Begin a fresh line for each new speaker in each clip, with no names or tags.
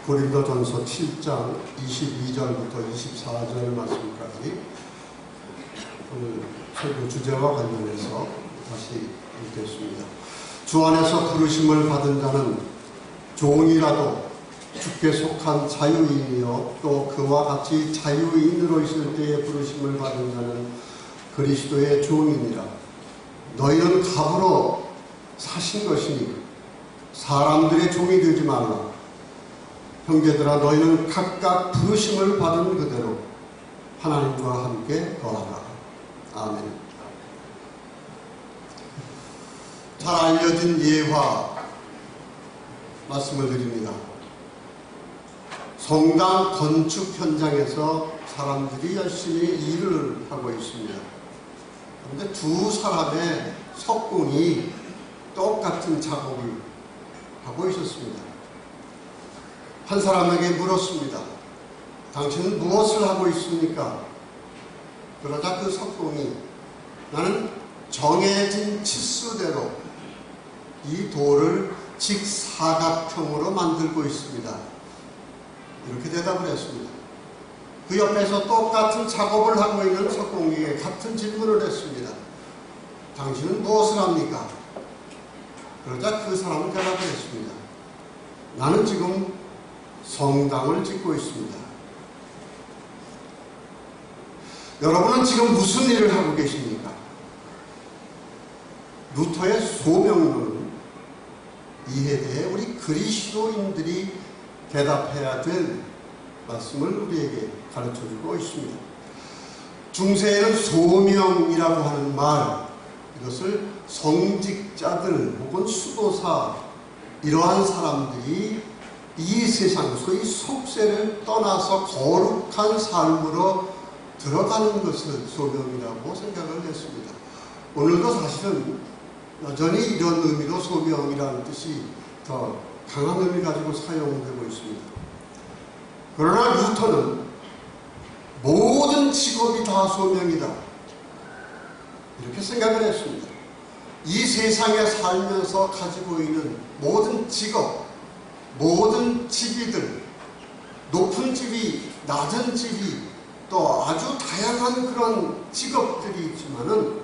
고린도전서 7장 22절부터 24절 말씀까지 오늘 설교 주제와 관련해서 다시 읽겠습니다. 주 안에서 부르심을 받은 자는 종이라도 주께 속한 자유인이요 또 그와 같이 자유인으로 있을 때에 부르심을 받은 자는 그리스도의 종이니라. 너희는 값으로 사신 것이니 사람들의 종이 되지 말라. 형제들아, 너희는 각각 부르심을 받은 그대로 하나님과 함께 거하라. 아멘. 잘 알려진 예화 말씀을 드립니다. 성당 건축 현장에서 사람들이 열심히 일을 하고 있습니다. 그런데 두 사람의 석공이 똑같은 작업을 하고 있었습니다. 한 사람에게 물었습니다. 당신은 무엇을 하고 있습니까? 그러자 그 석공이 나는 정해진 치수대로 이 돌을 직사각형으로 만들고 있습니다. 이렇게 대답을 했습니다. 그 옆에서 똑같은 작업을 하고 있는 석공에게 같은 질문을 했습니다. 당신은 무엇을 합니까? 그러자 그 사람은 대답을 했습니다. 나는 지금 성당을 짓고 있습니다. 여러분은 지금 무슨 일을 하고 계십니까? 루터의 소명론은 이에 대해 우리 그리스도인들이 대답해야 될 말씀을 우리에게 가르쳐주고 있습니다. 중세에는 소명이라고 하는 말, 이것을 성직자들 혹은 수도사 이러한 사람들이 이 세상 소위 속세를 떠나서 거룩한 삶으로 들어가는 것을 소명이라고 생각을 했습니다. 오늘도 사실은 여전히 이런 의미로 소명이라는 뜻이 더 강한 의미 가지고 사용되고 있습니다. 그러나 루터는 모든 직업이 다 소명이다 이렇게 생각을 했습니다. 이 세상에 살면서 가지고 있는 모든 직업, 모든 직위들, 높은 직위, 낮은 직위, 또 아주 다양한 그런 직업들이 있지만은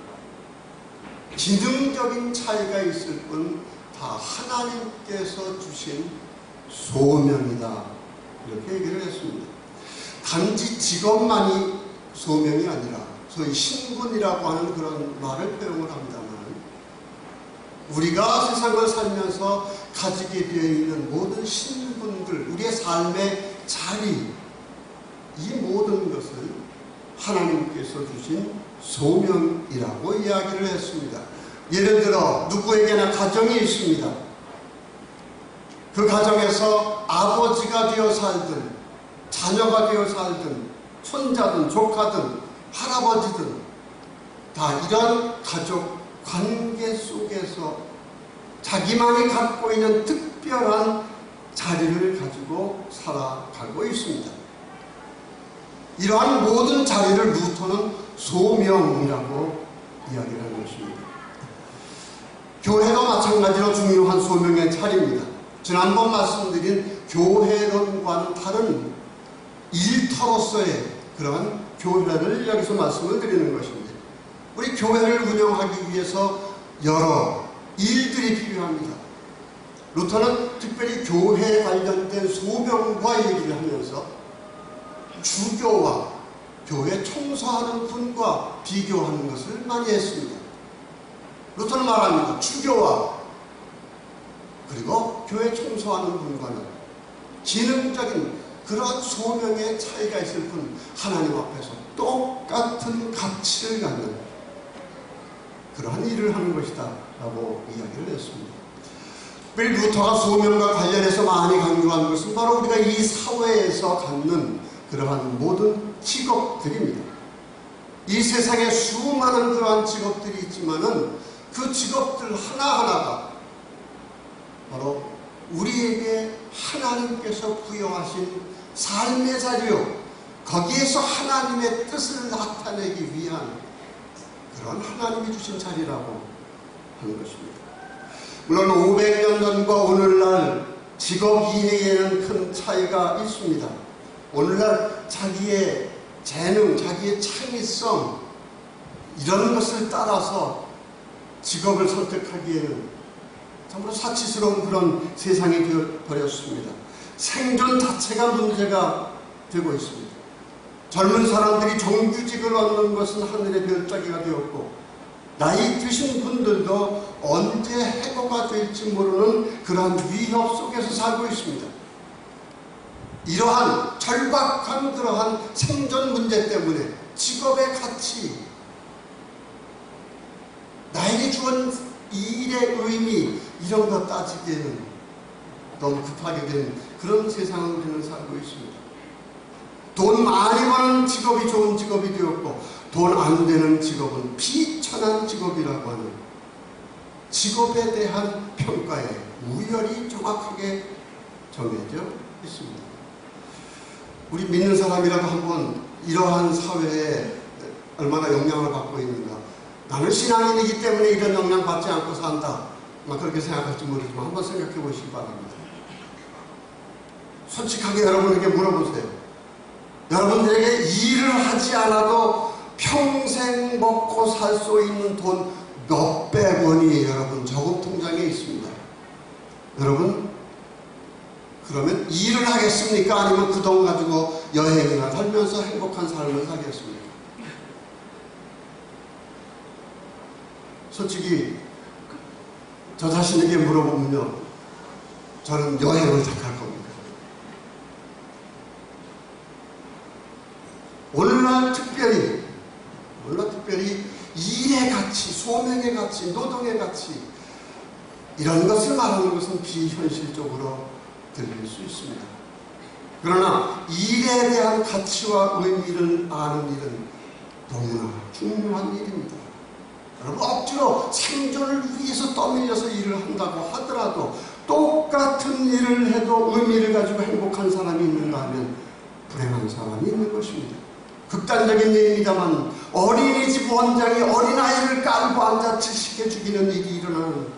기능적인 차이가 있을 뿐 다 하나님께서 주신 소명이다 이렇게 얘기를 했습니다. 단지 직업만이 소명이 아니라 소위 신분이라고 하는 그런 말을 표현을 합니다만 우리가 세상을 살면서 가지게 되어 있는 모든 신분들, 우리의 삶의 자리, 이 모든 것을 하나님께서 주신 소명이라고 이야기를 했습니다. 예를 들어 누구에게나 가정이 있습니다. 그 가정에서 아버지가 되어 살든 자녀가 되어 살든 손자든 조카든 할아버지든 다 이런 가족 관계 속에서 자기만이 갖고 있는 특별한 자리를 가지고 살아가고 있습니다. 이러한 모든 자리를 루터는 소명이라고 이야기를 하는 것입니다. 교회도 마찬가지로 중요한 소명의 자리입니다. 지난번 말씀드린 교회론과는 다른 일터로서의 그런 교회를 여기서 말씀을 드리는 것입니다. 우리 교회를 운영하기 위해서 여러 일들이 필요합니다. 루터는 특별히 교회에 관련된 소명과 얘기를 하면서 주교와 교회 청소하는 분과 비교하는 것을 많이 했습니다. 루터는 말합니다. 주교와 그리고 교회 청소하는 분과는 기능적인 그런 소명의 차이가 있을 뿐 하나님 앞에서 똑같은 가치를 갖는 그러한 일을 하는 것이다 라고 이야기를 했습니다. 특별히 루터가 소명과 관련해서 많이 강조한 것은 바로 우리가 이 사회에서 갖는 그러한 모든 직업들입니다. 이 세상에 수많은 그러한 직업들이 있지만은 그 직업들 하나하나가 바로 우리에게 하나님께서 부여하신 삶의 자리요, 거기에서 하나님의 뜻을 나타내기 위한 그런 하나님이 주신 자리라고 하는 것입니다. 물론 500년 전과 오늘날 직업 이해에는 큰 차이가 있습니다. 오늘날 자기의 재능, 자기의 창의성 이런 것을 따라서 직업을 선택하기에는 참으로 사치스러운 그런 세상이 되어버렸습니다. 생존 자체가 문제가 되고 있습니다. 젊은 사람들이 정규직을 얻는 것은 하늘의 별따기가 되었고, 나이 드신 분들도 언제 해고가 될지 모르는 그러한 위협 속에서 살고 있습니다. 이러한 절박한 그러한 생존 문제 때문에 직업의 가치, 나에게 주은 이 일의 의미, 이런 거 따지기에는 너무 급하게 된 그런 세상을 우리는 살고 있습니다. 돈 많이 버는 직업이 좋은 직업이 되었고, 돈 안 되는 직업은 비천한 직업이라고 하는 직업에 대한 평가에 우열이 정확하게 정해져 있습니다. 우리 믿는 사람이라도 한번 이러한 사회에 얼마나 영향을 받고 있는가. 나는 신앙인이기 때문에 이런 영향 받지 않고 산다, 그렇게 생각할지 모르지만 한번 생각해 보시기 바랍니다. 솔직하게 여러분에게 물어보세요. 여러분들에게 일을 하지 않아도 평생 먹고 살 수 있는 돈 몇백 원이 여러분 저금 통장에 있습니다. 여러분, 그러면 일을 하겠습니까? 아니면 그 돈 가지고 여행이나 살면서 행복한 삶을 살겠습니까? 솔직히 저 자신에게 물어보면요, 저는 여행을 택할 겁니다. 오늘날 특별히 일의 가치, 소명의 가치, 노동의 가치, 이런 것을 말하는 것은 비현실적으로 들릴 수 있습니다. 그러나 일에 대한 가치와 의미를 아는 일은 너무나 중요한 일입니다. 여러분, 억지로 생존을 위해서 떠밀려서 일을 한다고 하더라도 똑같은 일을 해도 의미를 가지고 행복한 사람이 있는가 하면 불행한 사람이 있는 것입니다. 극단적인 예입니다만 어린이집 원장이 어린아이를 깔고 앉아 질식해 죽이는 일이 일어나는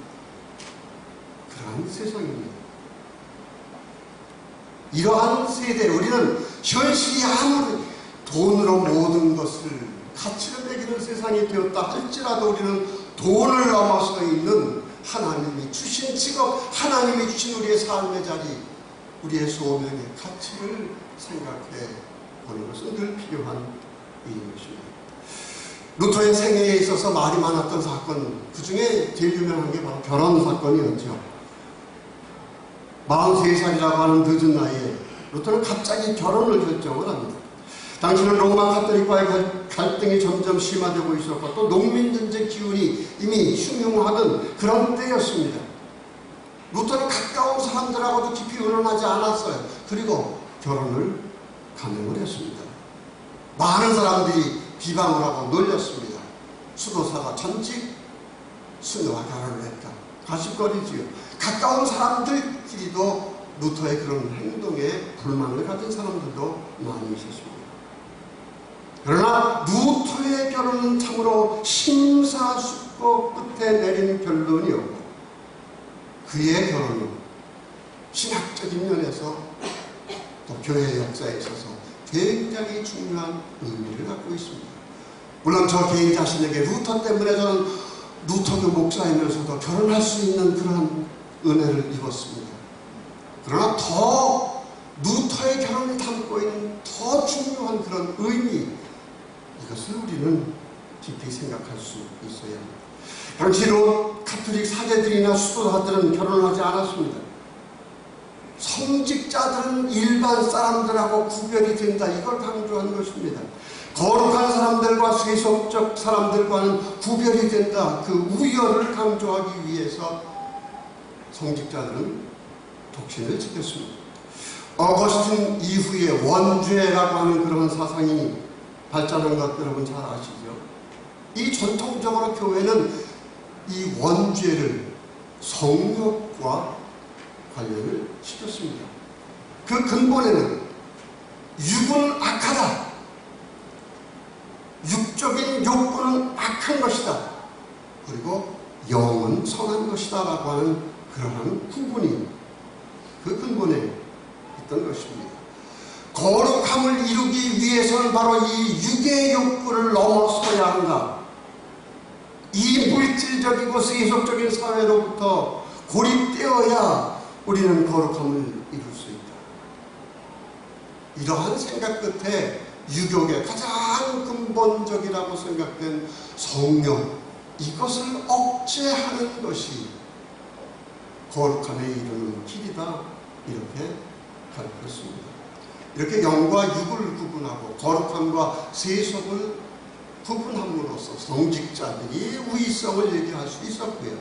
그러한 세상입니다. 이러한 세대에 우리는 현실이 아무리 돈으로 모든 것을 가치를 매기는 세상이 되었다 할지라도 우리는 돈을 넘어서 있는 하나님이 주신 직업, 하나님이 주신 우리의 삶의 자리, 우리의 소명의 가치를 생각해 보는 것은 늘 필요한 일인 것입니다. 루터의 생애에 있어서 말이 많았던 사건, 그 중에 제일 유명한 게 바로 결혼 사건이었죠. 43살이라고 하는 늦은 나이에 루터는 갑자기 결혼을 결정을 합니다. 당시는 로마 가톨릭과의 갈등이 점점 심화되고 있었고, 또 농민전쟁 기운이 이미 흉흉하던 그런 때였습니다. 루터는 가까운 사람들하고도 깊이 의논하지 않았어요. 그리고 결혼을 감행을 했습니다. 많은 사람들이 비방을 하고 놀렸습니다. 수도사가 전직 수녀와 결혼을 했다, 가십거리지요. 가까운 사람들끼리도 루터의 그런 행동에 불만을 가진 사람들도 많이 있었습니다. 그러나 루터의 결혼은 참으로 심사숙고 끝에 내린 결론이었고, 그의 결혼은 신학적인 면에서 또 교회 역사에 있어서 굉장히 중요한 의미를 갖고 있습니다. 물론 저 개인 자신에게 루터 때문에 저는 루터교 목사이면서도 결혼할 수 있는 그런 은혜를 입었습니다. 그러나 더 루터의 결혼을 담고 있는 더 중요한 그런 의미, 이것을 우리는 깊이 생각할 수 있어야 합니다. 당시로 가톨릭 사제들이나 수도사들은 결혼을 하지 않았습니다. 성직자들은 일반 사람들하고 구별이 된다, 이걸 강조한 것입니다. 거룩한 사람들과 세속적 사람들과는 구별이 된다, 그 우열을 강조하기 위해서 성직자들은 독신을 지켰습니다. 어거스틴 이후에 원죄라고 하는 그런 사상이 발전한 것 여러분 잘 아시죠? 이 전통적으로 교회는 이 원죄를 성욕과 관련을 시켰습니다. 그 근본에는 육은 악하다, 육적인 욕구는 악한 것이다, 그리고 영은 선한 것이다 라고 하는 그러한 구분이 그 근본에 있던 것입니다. 거룩함을 이루기 위해서는 바로 이 육의 욕구를 넘어서야 한다. 이 물질적이고 세속적인 사회로부터 고립되어야 우리는 거룩함을 이룰 수 있다. 이러한 생각 끝에 유교의 가장 근본적이라고 생각된 성령, 이것을 억제하는 것이 거룩함에 이르는 길이다, 이렇게 가르쳤습니다. 이렇게 영과 육을 구분하고 거룩함과 세속을 구분함으로써 성직자들이 우위성을 얘기할 수 있었고요.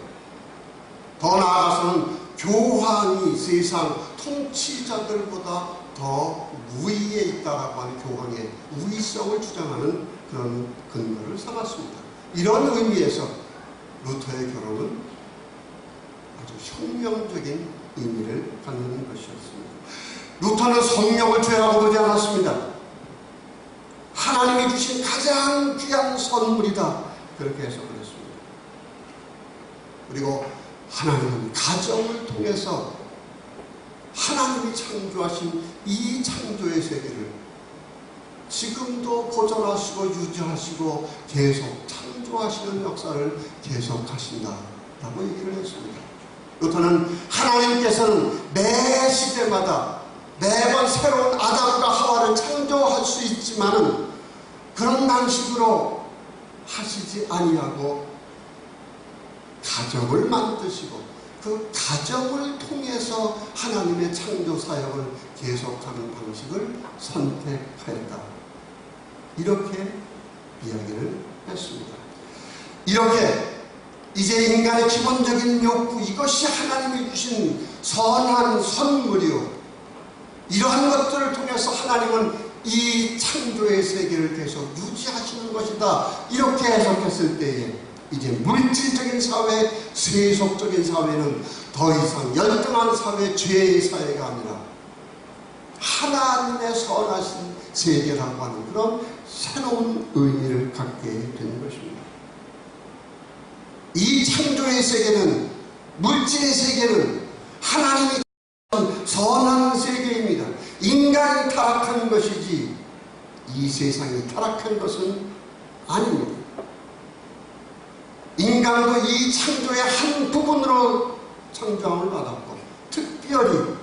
더 나아가서는 교황이 세상 통치자들보다 더 우위에 있다라고 하는 교황의 우위성을 주장하는 그런 근거를 삼았습니다. 이런 의미에서 루터의 결혼은 아주 혁명적인 의미를 갖는 것이었습니다. 루터는 성령을 죄라고 보지 않았습니다. 하나님이 주신 가장 귀한 선물이다, 그렇게 해석을 했습니다. 그리고 하나님은 가정을 통해서 하나님이 창조하신 이 창조의 세계를 지금도 보존하시고 유지하시고 계속 창조하시는 역사를 계속하신다라고 얘기를 했습니다. 루터는 하나님께서는 매 시대마다 매번 새로운 아담과 하와를 창조할 수 있지만은 그런 방식으로 하시지 아니하고 가정을 만드시고 그 가정을 통해서 하나님의 창조 사역을 계속하는 방식을 선택하였다, 이렇게 이야기를 했습니다. 이렇게 이제 인간의 기본적인 욕구, 이것이 하나님이 주신 선한 선물이요, 이러한 것들을 통해서 하나님은 이 창조의 세계를 계속 유지하시는 것이다, 이렇게 해석했을 때에 이제 물질적인 사회, 세속적인 사회는 더 이상 열등한 사회, 죄의 사회가 아니라 하나님의 선하신 세계라고 하는 그런 새로운 의미를 갖게 되는 것입니다. 이 창조의 세계는, 물질의 세계는 하나님이 선한 세계입니다. 인간이 타락한 것이지 이 세상이 타락한 것은 아닙니다. 인간도 이 창조의 한 부분으로 창조함을 받았고, 특별히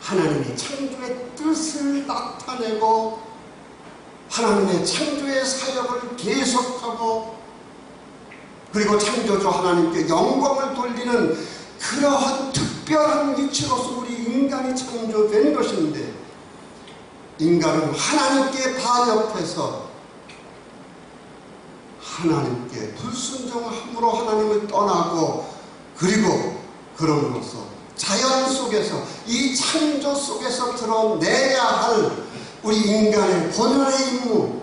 하나님의 창조의 뜻을 나타내고 하나님의 창조의 사역을 계속하고 그리고 창조주 하나님께 영광을 돌리는 그러한 특별한 위치로서 우리 인간이 창조된 것인데, 인간은 하나님께 반역해서 하나님께 불순종함으로 하나님을 떠나고, 그리고 그럼으로써 자연 속에서, 이 창조 속에서 드러내야 할 우리 인간의 본연의 임무,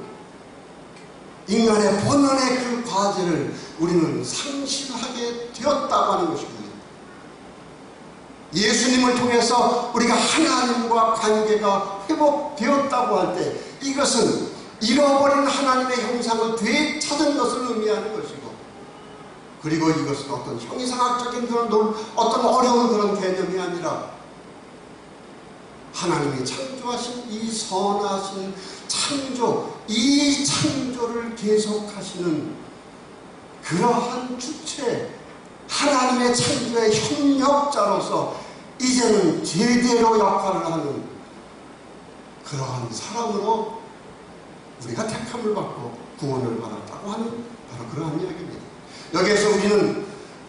인간의 본연의 그 과제를 우리는 상실하게 되었다고 하는 것입니다. 예수님을 통해서 우리가 하나님과 관계가 회복되었다고 할 때, 이것은 잃어버린 하나님의 형상을 되찾은 것을 의미하는 것이고, 그리고 이것은 어떤 형이상학적인 그런 어떤 어려운 그런 개념이 아니라 하나님이 창조하신 이 선하신 창조, 이 창조를 계속하시는 그러한 주체, 하나님의 창조의 협력자로서 이제는 제대로 역할을 하는 그러한 사람으로 우리가 택함을 받고 구원을 받았다고 하는 바로 그러한 이야기입니다. 여기에서 우리는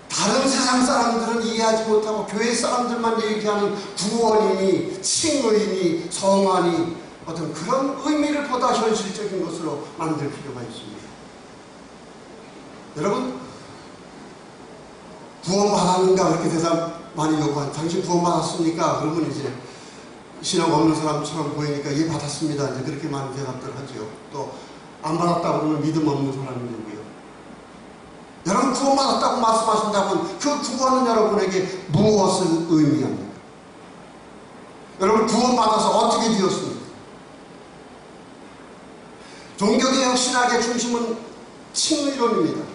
다른 세상 사람들은 이해하지 못하고 교회 사람들만 얘기하는 구원이니 칭의니 성화니 어떤 그런 의미를 보다 현실적인 것으로 만들 필요가 있습니다. 여러분, 구원받았는가 그렇게 대답 많이 요구한, 당신 구원받았습니까? 그러면 이제 신앙 없는 사람처럼 보이니까 예, 받았습니다, 이제 그렇게 많은 대답들 하죠. 또 안 받았다 그러면 믿음 없는 사람이고요. 여러분, 구원받았다고 말씀하신다면 그 구원은 여러분에게 무엇을 의미합니까? 여러분, 구원받아서 어떻게 되었습니까? 종교개혁 신학의 중심은 칭의론입니다.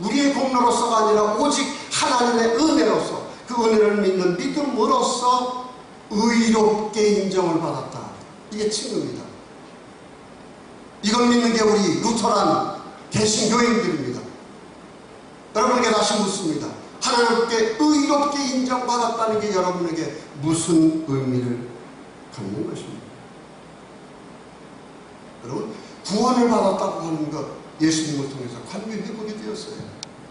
우리의 공로로서가 아니라 오직 하나님의 은혜로서, 그 은혜를 믿는 믿음으로써 의롭게 인정을 받았다. 이게 칭의입니다. 이걸 믿는 게 우리 루터란 개신교인들입니다. 여러분에게 다시 묻습니다. 하나님께 의롭게 인정받았다는 게 여러분에게 무슨 의미를 갖는 것입니다? 여러분, 구원을 받았다고 하는 것 예수님을 통해서 관계해보게 되었어요.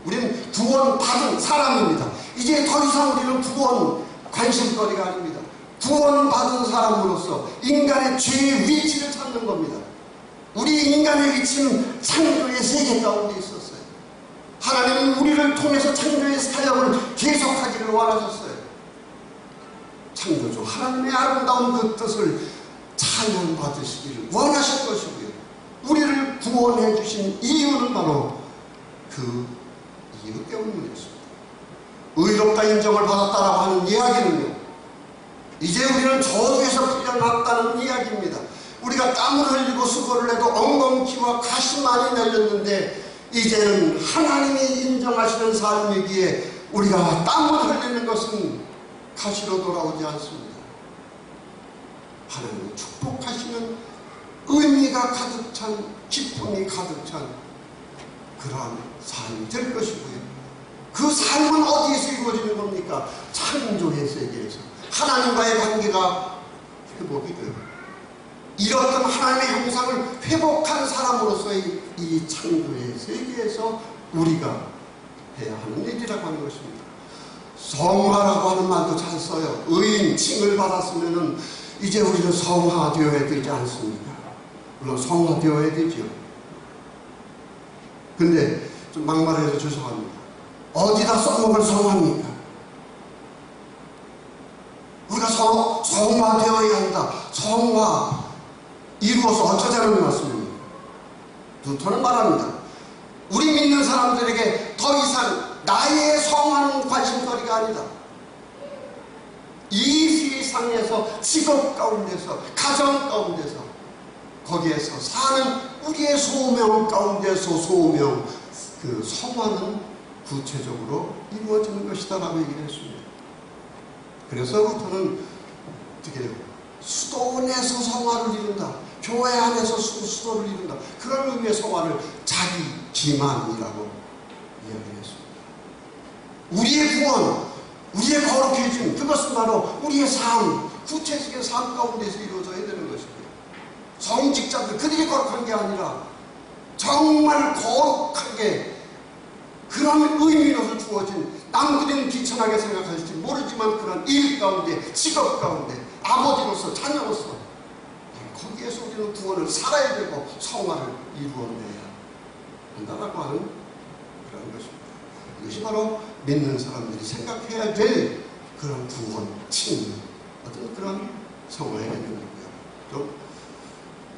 우리는 구원받은 사람입니다. 이제 더 이상 우리는 구원 관심거리가 아닙니다. 구원받은 사람으로서 인간의 죄의 위치를 찾는 겁니다. 우리 인간의 위치는 창조의 세계 가운데 있었어요. 하나님은 우리를 통해서 창조의 사역을 계속하기를 원하셨어요. 창조주 하나님의 아름다운 그 뜻을 찬양받으시기를 원하실 것이고요. 우리를 구원해 주신 이유는 바로 그 이유 때문이었습니다. 의롭다 인정을 받았다라고 하는 이야기는요, 이제 우리는 저주에서 풀려났다는 이야기입니다. 우리가 땀을 흘리고 수고를 해도 엉겅퀴와 가시 많이 날렸는데 이제는 하나님이 인정하시는 삶이기에 우리가 땀을 흘리는 것은 가시로 돌아오지 않습니다. 하나님은 축복하시는 의미가 가득 찬, 기쁨이 가득 찬 그러한 삶이 될 것이고요. 그 삶은 어디에서 이루어지는 겁니까? 창조의 세계에서 하나님과의 관계가 회복이 돼요. 이렇던 하나님의 형상을 회복한 사람으로서의 이 창조의 세계에서 우리가 해야 하는 일이라고 하는 것입니다. 성화라고 하는 말도 잘 써요. 의인 칭을 받았으면은 이제 우리는 성화되어야 되지 않습니까? 물론 성화되어야 되죠. 근데 좀 막말해서 죄송합니다. 어디다 써먹을 성화입니까? 우리가 성화되어야 한다. 성화 이루어서 어쩌자는 말씀입니다. 루터는 말합니다. 우리 믿는 사람들에게 더 이상 나의 성화는 관심거리가 아니다. 이 세상에서 직업 가운데서 가정 가운데서 거기에서 사는 우리의 소명 가운데서 소명 그 성화는 구체적으로 이루어지는 것이다 라고 얘기를 했습니다. 그래서 루터는 어떻게 해요? 수도원에서 성화를 이룬다. 교회 안에서 수도를 이룬다. 그런 의미의 성화를 자기 기만이라고 이야기를 했습니다. 우리의 구원, 우리의 거룩해짐, 그것은 바로 우리의 삶, 구체적인 삶 가운데서 이루어져야 되는 것이고요. 성직자들, 그들이 거룩한 게 아니라 정말 거룩하게 그런 의미로서 주어진 남들은 비천하게 생각할지 모르지만 그런 일 가운데, 직업 가운데, 아버지로서, 자녀로서 거기에서 우리는 구원을 살아야 되고 성화를 이루어내야 한다라고 하는 그런 것입니다. 이것이 바로 믿는 사람들이 생각해야 될 그런 구원, 칭, 어떤 그런 성화의 개념이고요. 좀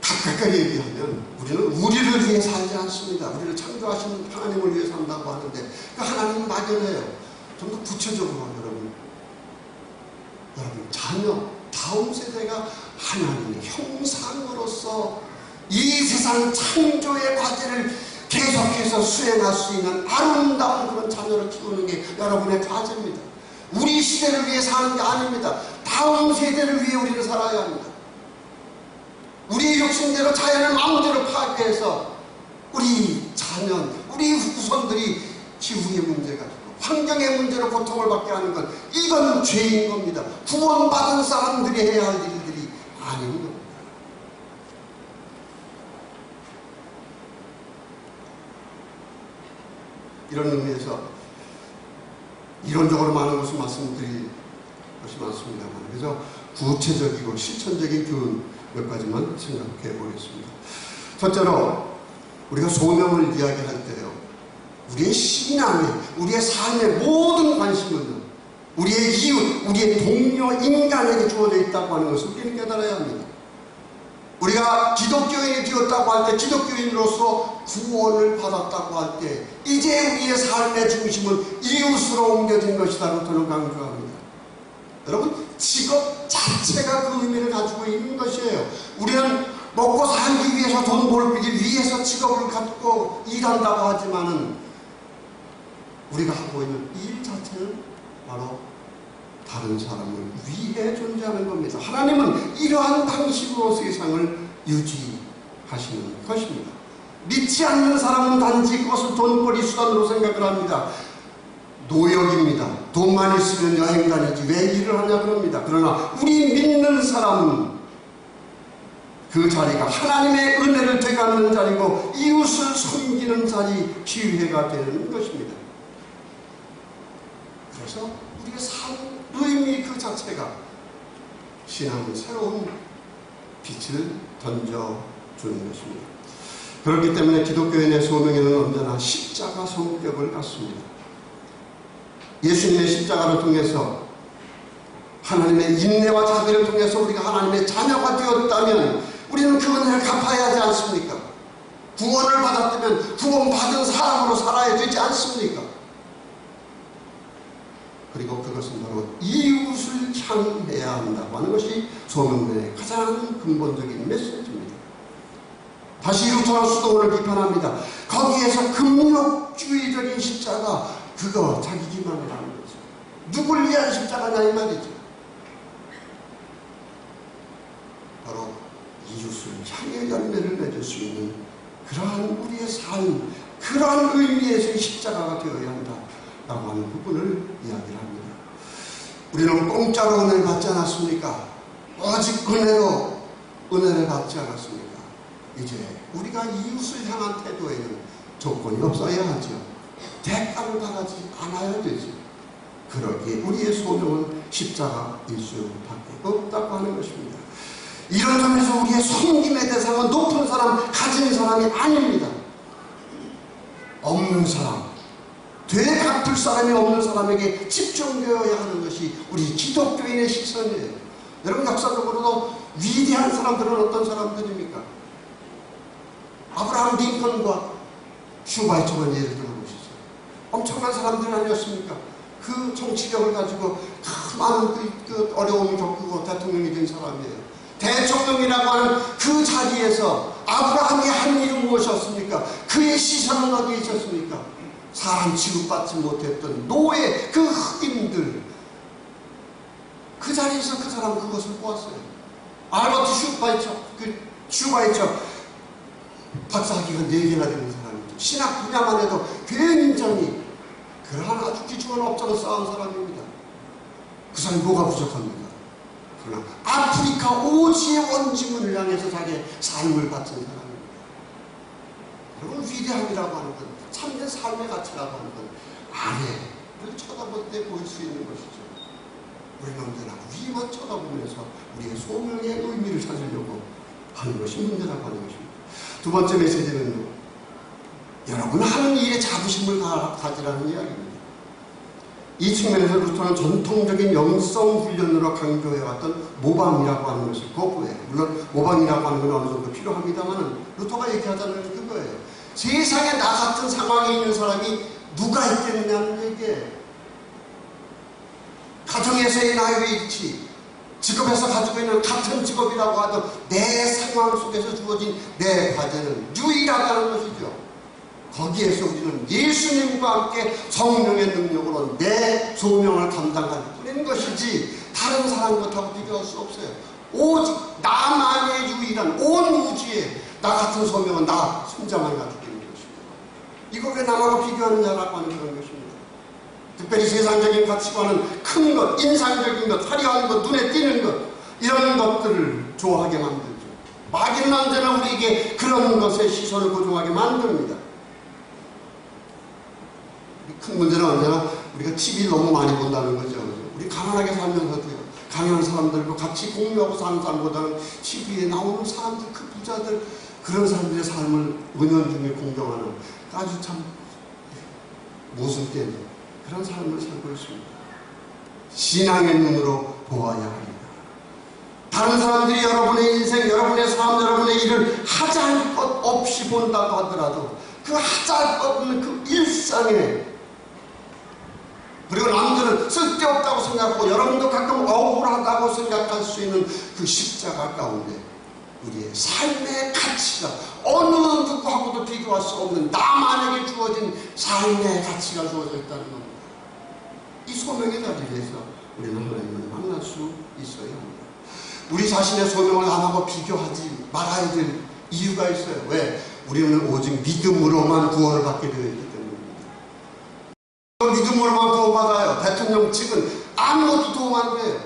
가까이 얘기하면 우리는 우리를 위해 살지 않습니다. 우리를 창조하신 하나님을 위해 산다고 하는데 그 하나님은 막연해요. 좀 더 구체적으로 여러분 자녀, 다음 세대가 하나님의 형상으로서 이 세상 창조의 과제를 계속해서 수행할 수 있는 아름다운 그런 자녀를 키우는 게 여러분의 과제입니다. 우리 시대를 위해 사는 게 아닙니다. 다음 세대를 위해 우리는 살아야 합니다. 우리의 욕심대로 자연을 마음대로 파괴해서 우리 자녀, 우리 후손들이 기후의 문제가 되고 환경의 문제로 고통을 받게 하는 것, 이건 죄인 겁니다. 구원받은 사람들이 해야 할 일들이 아닌 겁니다. 이런 의미에서 이론적으로 많은 것을 말씀드릴 것이 많습니다만, 그래서 구체적이고 실천적인 교훈 몇 가지만 생각해 보겠습니다. 첫째로 우리가 소명을 이야기할 때요, 우리의 신앙에, 우리의 삶의 모든 관심은 우리의 이웃, 우리의 동료 인간에게 주어져 있다고 하는 것을 우리는 깨달아야 합니다. 우리가 기독교인이 되었다고 할 때, 기독교인으로서 구원을 받았다고 할 때 이제 우리의 삶의 중심은 이웃으로 옮겨진 것이라고 저는 강조합니다. 여러분, 직업 자체가 그 의미를 가지고 있는 것이에요. 우리는 먹고 살기 위해서, 돈 벌기 위해서 직업을 갖고 일한다고 하지만은 우리가 하고 있는 일 자체는 바로 다른 사람을 위해 존재하는 겁니다. 하나님은 이러한 방식으로 세상을 유지하시는 것입니다. 믿지 않는 사람은 단지 그것을 돈벌이 수단으로 생각을 합니다. 노역입니다. 돈만 있으면 여행 다니지 왜 일을 하냐 그럽니다. 그러나 우리 믿는 사람은 그 자리가 하나님의 은혜를 되갚는 자리고 이웃을 섬기는 자리, 기회가 되는 것입니다. 그래서 우리의 삶 의미 그 자체가 신앙의 새로운 빛을 던져주는 것입니다. 그렇기 때문에 기독교인의 소명에는 언제나 십자가 성격을 갖습니다. 예수님의 십자가를 통해서 하나님의 인내와 자비를 통해서 우리가 하나님의 자녀가 되었다면 우리는 그 은혜를 갚아야 하지 않습니까? 구원을 받았다면 구원받은 사람으로 살아야 되지 않습니까? 그리고 그것은 바로 이웃을 향해야 한다고 하는 것이 소명론의 가장 근본적인 메시지입니다. 다시 루터나 수도원을 비판합니다. 거기에서 금욕주의적인 십자가, 그거 자기 기만이라는 거죠. 누굴 위한 십자가냐 이 말이죠. 바로 이웃을 향해 열매를 맺을 수 있는 그러한 우리의 삶, 그러한 의미에서의 십자가가 되어야 한다라고 하는 부분을 이야기를 합니다. 우리는 공짜로 은혜를 받지 않았습니까? 오직 은혜로 은혜를 받지 않았습니까? 이제 우리가 이웃을 향한 태도에는 조건이 없어야 하죠. 대가를 바라지 않아야 되죠. 그러기에 우리의 소명은 십자가일 수밖에 없다고 하는 것입니다. 이런 점에서 우리의 섬김의 대상은 높은 사람, 가진 사람이 아닙니다. 없는 사람, 되갚을 사람이 없는 사람에게 집중되어야 하는 것이 우리 기독교인의 시선이에요. 여러분, 역사적으로도 위대한 사람들은 어떤 사람들입니까? 아브라함 링컨과 슈바이처만 예를 들어보시죠. 엄청난 사람들 아니었습니까? 그 정치력을 가지고 많은 그 어려움을 겪고 대통령이 된 사람이에요. 대통령이라고 하는 그 자리에서 아브라함이 한 일은 무엇이었습니까? 그의 시선은 어디에 있었습니까? 사람 취급받지 못했던 노예, 그 흑인들, 그 자리에서 그 사람은 그것을 보았어요. 알버트 슈바이처 박사학위가 4개나 되는 사람이죠. 신학 분야만 해도 굉장히 그러한 아주 기중한 업적을 쌓은 사람입니다. 그 사람이 뭐가 부족합니까? 그러나 아프리카 오지의 원주민을 향해서 자기의 삶을 바친 사람입니다. 여러분, 위대함이라고 하는 건, 참된 삶의 가치라고 하는 건 아래를 쳐다볼 때 보일 수 있는 것이죠. 우리는 언제나 위만 쳐다보면서 우리의 소명의 의미를 찾으려고 하는 것이 문제라고 하는 것입니다. 두 번째 메시지는 여러분 하는 일에 자부심을 가지라는 이야기입니다. 이 측면에서 루터는 전통적인 영성 훈련으로 강조해왔던 모방이라고 하는 것을 거부해요. 물론 모방이라고 하는 건 어느 정도 필요합니다만 루터가 얘기하자는 게 그거예요. 세상에 나 같은 상황에 있는 사람이 누가 있겠느냐는 얘기예요. 가정에서의 나의 위치, 직업에서 가지고 있는 같은 직업이라고 하도 내 상황 속에서 주어진 내 과제는 유일하다는 것이죠. 거기에서 우리는 예수님과 함께 성령의 능력으로 내 소명을 감당할 뿐인 것이지 다른 사람과도 비교할 수 없어요. 오직 나만의 유일한 온 우주에 나 같은 소명은 나 혼자만 가지고 있는 것입니다. 이걸 왜 남하고 비교하느냐라고 하는 그런 것입니다. 특별히 세상적인 가치관은 큰 것, 인상적인 것, 화려한 것, 눈에 띄는 것, 이런 것들을 좋아하게 만들죠. 마귀는 언제나 우리에게 그런 것에 시선을 고정하게 만듭니다. 큰 문제는 언제나 우리가 TV를 너무 많이 본다는 거죠. 우리 가난하게 살면서도요, 가난한 사람들과 같이 공유하고 사는 사람보다는 TV에 나오는 사람들, 그 부자들, 그런 사람들의 삶을 은연중에 공경하는 아주 참 모순된 그런 삶을 살고 있습니다. 신앙의 눈으로 보아야 합니다. 다른 사람들이 여러분의 인생, 여러분의 삶, 여러분의 일을 하잘 것 없이 본다고 하더라도 그 하잘 것 없는 그 일상에, 그리고 남들은 쓸데없다고 생각하고 여러분도 가끔 억울하다고 생각할 수 있는 그 십자가 가운데 우리의 삶의 가치가 어느 누구하고도 비교할 수 없는 나만에게 주어진 삶의 가치가 주어져 있다는 겁니다. 이 소명의 자리에서 우리는 하나님을 만날 수 있어야 합니다. 우리 자신의 소명을 남하고 비교하지 말아야 될 이유가 있어요. 왜? 우리는 오직 믿음으로만 구원을 받게 되어 있기 때문입니다. 믿음으로만 구원받아요. 대통령 측은 아무것도 도움 안 돼요.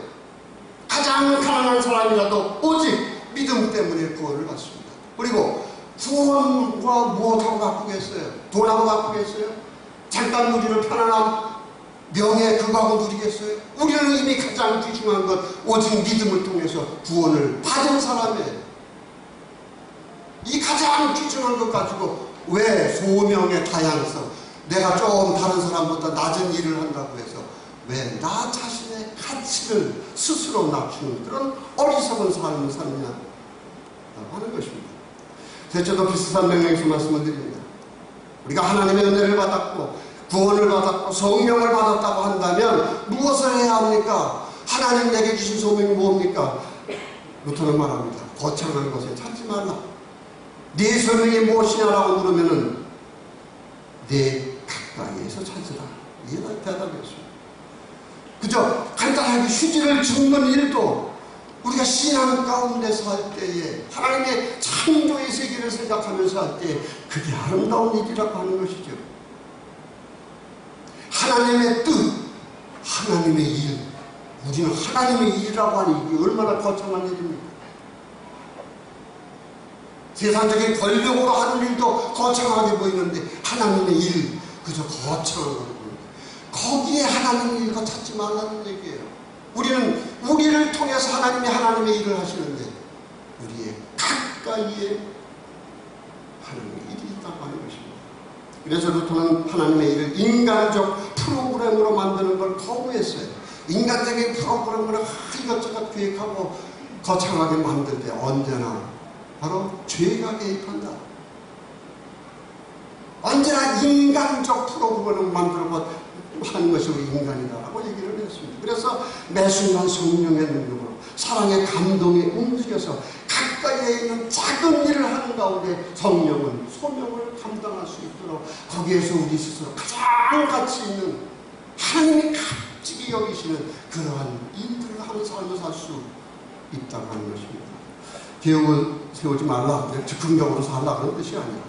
가장 가난한 사람이라도 오직 믿음 때문에 구원을 받습니다. 그리고 구원과 무엇하고 바꾸겠어요? 돈하고 바꾸겠어요? 잠깐 누리는 편안함, 명예 그거하고 누리겠어요? 우리는 이미 가장 귀중한 것 오직 믿음을 통해서 구원을 받은 사람이에요. 이 가장 귀중한 것 가지고 왜 소명의 다양성, 내가 좀 다른 사람보다 낮은 일을 한다고 해서 왜 나 자신의 가치를 스스로 낮추는 그런 어리석은 삶을 사느냐라고 하는 것입니다. 셋째도 비슷한 맥락에서 말씀을 드립니다. 우리가 하나님의 은혜를 받았고 구원을 받았고 성령을 받았다고 한다면 무엇을 해야 합니까? 하나님 내게 주신 소명이 뭡니까? 루터는 말합니다. 거창한 것에 찾지 말라. 네 소명이 무엇이냐라고 물으면은 네 가까이에서 찾으라. 이게 대답이었습니다. 그저 간단하게 휴지를 줍는 일도 우리가 신앙 가운데 살 때에 하나님의 창조의 세계를 생각하면서 할 때 그게 아름다운 일이라고 하는 것이죠. 하나님의 뜻, 하나님의 일, 우리는 하나님의 일이라고 하니 이게 얼마나 거창한 일입니까? 세상적인 권력으로 하는 일도 거창하게 보이는데 하나님의 일, 그저 거창한 겁니다. 거기에 하나님의 일과 찾지 말라는 얘기예요. 우리는 우리를 통해서 하나님이 하나님의 일을 하시는데 우리의 가까이에 하나님의 일이 있다고 하는 것입니다. 그래서 루터는 하나님의 일을 인간적 프로그램으로 만드는 걸 거부했어요. 인간적인 프로그램으로 이것저것 계획하고 거창하게 만들 때 언제나 바로 죄가 개입한다. 언제나 인간적 프로그램을 만들어 하는 것이 우리 인간이다라고 얘기를 했습니다. 그래서 매 순간 성령의 능력으로 사랑의 감동에 움직여서 가까이에 있는 작은 일을 하는 가운데 성령은 소명을 감당할 수 있도록 거기에서 우리 스스로 가장 가치 있는 하나님이 값지게 여기시는 그러한 일들을 하는 삶을 살 수 있다고 하는 것입니다. 계획을 세우지 말라, 즉흥적으로 살라 그런 뜻이 아니라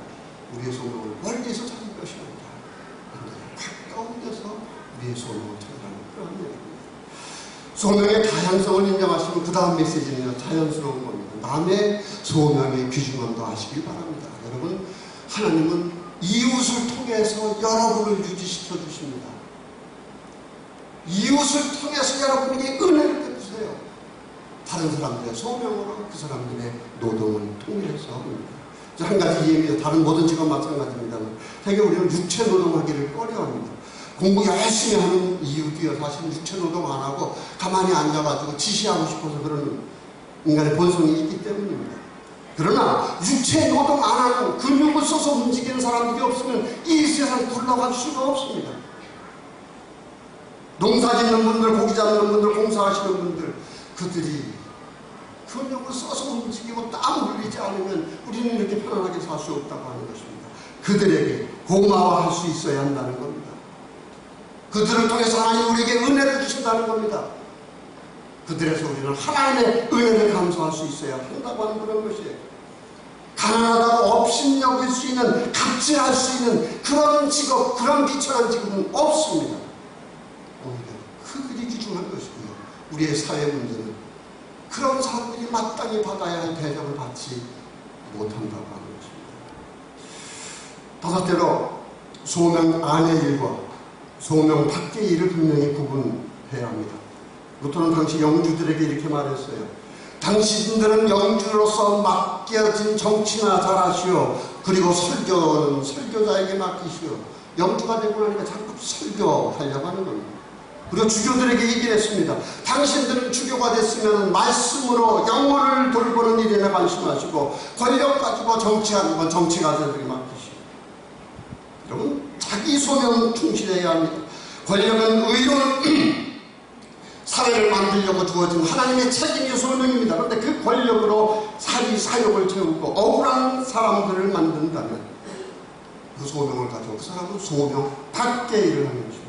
우리의 소명을 멀리서 찾을 것이 아니라 가까운 데서 우리의 소명을 찾으라는 그런 얘기입니다. 소명의 다양성을 인정하시면 그 다음 메시지는 자연스러운 겁니다. 남의 소명의 귀중함도 아시길 바랍니다. 여러분, 하나님은 이웃을 통해서 여러분을 유지시켜 주십니다. 이웃을 통해서 여러분에게 은혜를 베푸세요. 다른 사람들의 소명으로 그 사람들의 노동을 통해서 합니다. 한 가지 이해입니다. 다른 모든 직업 마찬가지입니다만 되게 우리는 육체 노동하기를 꺼려합니다. 공부 열심히 하는 이유도요. 사실 육체 노동 안 하고 가만히 앉아가지고 지시하고 싶어서 그러는 인간의 본성이 있기 때문입니다. 그러나 육체 노동 안 하고 근육을 써서 움직이는 사람들이 없으면 이 세상 굴러갈 수가 없습니다. 농사 짓는 분들, 고기 잡는 분들, 공사하시는 분들, 그들이 근육을 써서 움직이고 땀을 흘리지 않으면 우리는 이렇게 편안하게 살 수 없다고 하는 것입니다. 그들에게 고마워할 수 있어야 한다는 겁니다. 그들을 통해서 하나님 우리에게 은혜를 주신다는 겁니다. 그들에서 우리는 하나님의 은혜를 감사할 수 있어야 한다고 하는 그런 것이에요. 가난하다고 업신여길 수 있는, 갑질할 수 있는 그런 직업, 그런 비천한 직업은 없습니다. 오히려 그들이 귀중한 것이고요. 우리의 사회 문제는 그런 사람들이 마땅히 받아야 할 대접을 받지 못한다고 하는 것입니다. 다섯째로 소명 안의 일과 소명 밖의 일을 분명히 구분해야 합니다. 루터는 당시 영주들에게 이렇게 말했어요. 당신들은 영주로서 맡겨진 정치나 잘하시오. 그리고 설교는 설교자에게 맡기시오. 영주가 되고 나니까 자꾸 설교하려고 하는 겁니다. 그리고 주교들에게 얘기를 했습니다. 당신들은 주교가 됐으면 말씀으로 영혼을 돌보는 일에나 관심하시고 권력 가지고 정치하는 건 정치가들에게 맡기시오. 여러분, 자기 소명은 충실해야 합니다. 권력은 의로운 사회를 만들려고 주어진 하나님의 책임이 소명입니다. 그런데 그 권력으로 사욕을 채우고 억울한 사람들을 만든다면 그 소명을 가지고 그 사람은 소명 밖의 일을 하는 것입니다.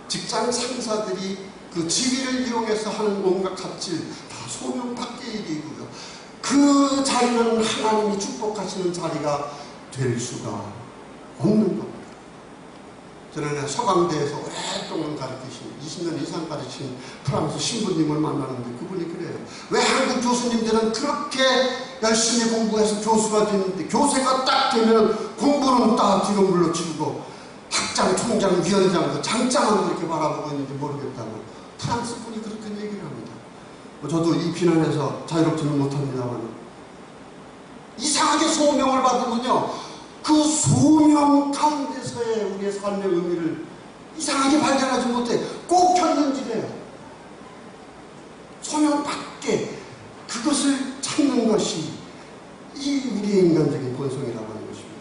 직장 상사들이 그 지위를 이용해서 하는 온갖 갑질 다 소명 밖의 일이고요. 그 자리는 하나님이 축복하시는 자리가 될 수가 없는 겁니다. 저는 서강대에서 오랫동안 가르치신 20년 이상 가르친 프랑스 신부님을 만나는데 그분이 그래요. 왜 한국 교수님들은 그렇게 열심히 공부해서 교수가 되는데 교세가 딱 되면 공부는 딱 뒤로 물러치우고 학장, 총장, 위원장 그 장장만 그렇게 바라보고 있는지 모르겠다고 프랑스 분이 그렇게 얘기를 합니다. 저도 이 비난에서 자유롭지는 못합니다만 이상하게 소명을 받으면요 그 소명 가운데서의 우리의 삶의 의미를 이상하게 발견하지 못해 꼭 견는지래요. 소명 밖에 그것을 찾는 것이 이 우리의 인간적인 본성이라고 하는 것입니다.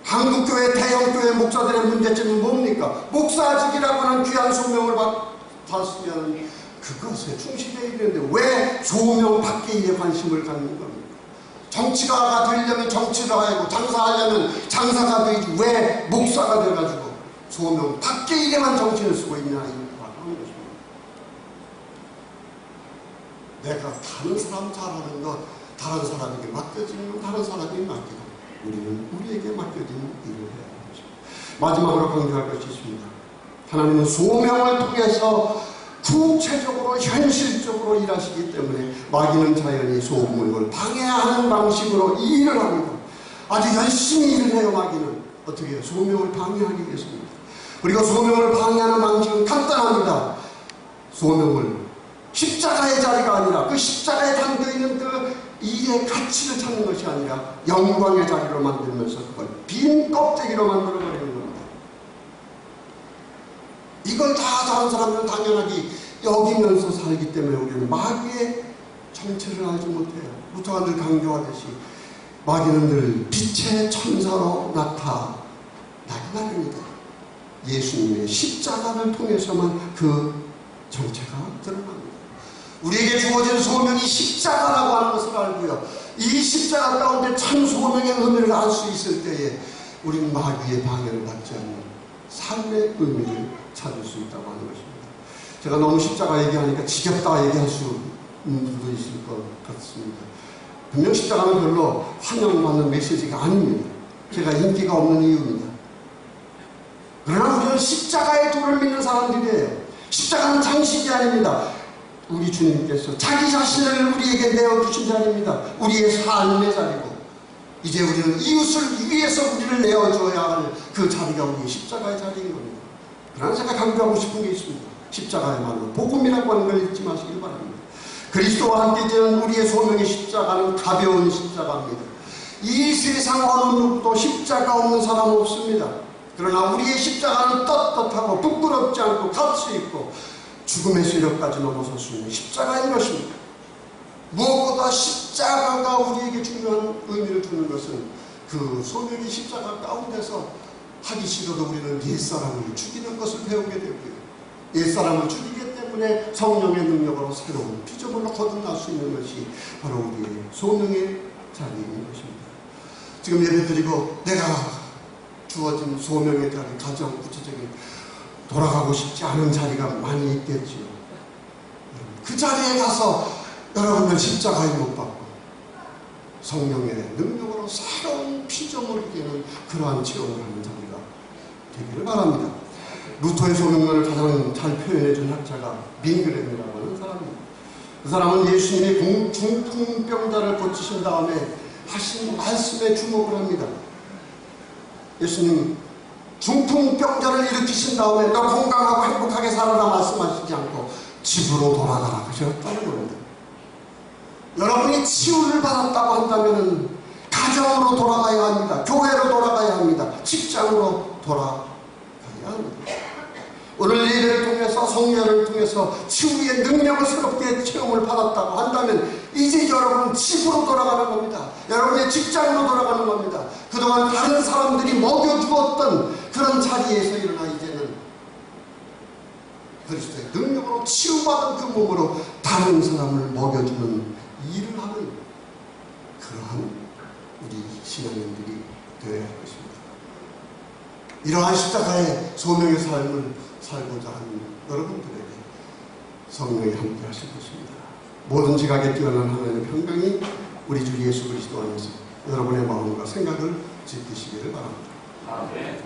한국교회 대형교회 목사들의 문제점은 뭡니까? 목사직이라고 하는 귀한 소명을 받았으면 그것에 충실해야 되는데 왜 소명 밖에 일에 관심을 갖는 겁니까? 정치가가 되려면 정치를 하고 장사하려면 장사가 되지 왜 목사가 돼가지고 소명 밖의 일에만 정신을 쓰고 있냐 이렇게 말하는 것입니다. 내가 다른 사람 잘하는 것 다른 사람에게 맡겨지는 건 다른 사람에게 맡기고 우리는 우리에게 맡겨지는 일을 해야 하는 것입니다. 마지막으로 강조할 것이 있습니다. 하나님은 소명을 통해서 구체적으로 현실적으로 일하시기 때문에 마귀는 자연히 소명을 방해하는 방식으로 일을 합니다. 아주 열심히 일을 해요. 마귀는 어떻게 해요? 소명을 방해하기 위해서입니다. 그리고 소명을 방해하는 방식은 간단합니다. 소명을 십자가의 자리가 아니라 그 십자가에 담겨있는 그 일의 가치를 찾는 것이 아니라 영광의 자리로 만들면서 그걸 빈 껍데기로 만들어버리는 겁니다. 이걸 다 다른 사람들은 당연하게 여기면서 살기 때문에 우리는 마귀의 정체를 알지 못해요. 루터가 늘 강조하듯이 마귀는 늘 빛의 천사로 나타나기 마련이다. 예수님의 십자가를 통해서만 그 정체가 드러납니다. 우리에게 주어진 소명이 십자가라고 하는 것을 알고요. 이 십자가 가운데 참 소명의 의미를 알 수 있을 때에 우리는 마귀의 방해를 받지 않는 삶의 의미를 찾을 수 있다고 하는 것입니다. 제가 너무 십자가 얘기하니까 지겹다 얘기할 수 있는 분도 있을 것 같습니다. 분명 십자가는 별로 환영받는 메시지가 아닙니다. 제가 인기가 없는 이유입니다. 그러나 우리는 십자가의 도를 믿는 사람들이에요. 십자가는 장식이 아닙니다. 우리 주님께서 자기 자신을 우리에게 내어주신 자리입니다. 우리의 삶의 자리고 이제 우리는 이웃을 위해서 우리를 내어줘야 할 그 자리가 우리의 십자가의 자리인 겁니다. 그러나 제가 강조하고 싶은 게 있습니다. 십자가야말로 복음이라고 하는 걸 잊지 마시길 바랍니다. 그리스도와 함께 되는 우리의 소명의 십자가는 가벼운 십자가입니다. 이 세상 어느 누구도 십자가 없는 사람은 없습니다. 그러나 우리의 십자가는 떳떳하고 부끄럽지 않고 가치 있고 죽음의 세력까지 넘어설 수 있는 십자가인 것입니다. 무엇보다 십자가가 우리에게 중요한 의미를 두는 것은 그 소명의 십자가 가운데서 하기 싫어도 우리는 옛사람을 죽이는 것을 배우게 되고요. 옛사람을 죽이기 때문에 성령의 능력으로 새로운 피조물로 거듭날 수 있는 것이 바로 우리의 소명의 자리인 것입니다. 지금 예배드리고 내가 주어진 소명의 자리, 가장 구체적인 돌아가고 싶지 않은 자리가 많이 있겠지요. 그 자리에 가서 여러분들 십자가에 못 박고 성령의 능력으로 새로운 피조물이 되는 그러한 체험을 하는 자리가 되기를 바랍니다. 루터의 소명론을 가장 잘 표현해준 학자가 빈그램이라고 하는 사람입니다. 그 사람은 예수님이 중풍병자를 고치신 다음에 하신 말씀에 주목을 합니다. 예수님 중풍병자를 일으키신 다음에 너 건강하고 행복하게 살아라 말씀하시지 않고 집으로 돌아가라 하셨다는 겁니다. 여러분이 치유를 받았다고 한다면 가정으로 돌아가야 합니다. 교회로 돌아가야 합니다. 직장으로 돌아가야 합니다. 오늘 예배를 통해서 성령을 통해서 치유의 능력을 새롭게 체험을 받았다고 한다면 이제 여러분은 집으로 돌아가는 겁니다. 여러분의 직장으로 돌아가는 겁니다. 그동안 다른 사람들이 먹여주었던 그런 자리에서 일어나 이제는 그리스도의 능력으로 치유받은 그 몸으로 다른 사람을 먹여주는 일을 하는 그러한 우리 신앙인들이 되어야 할 것입니다. 이러한 십자가의 소명의 삶을 살고자 하는 여러분들에게 성령이 함께 하실 것입니다. 모든 지각에 뛰어난 하나님의 평강이 우리 주 예수 그리스도 안에서 여러분의 마음과 생각을 지키시기를 바랍니다.
아멘.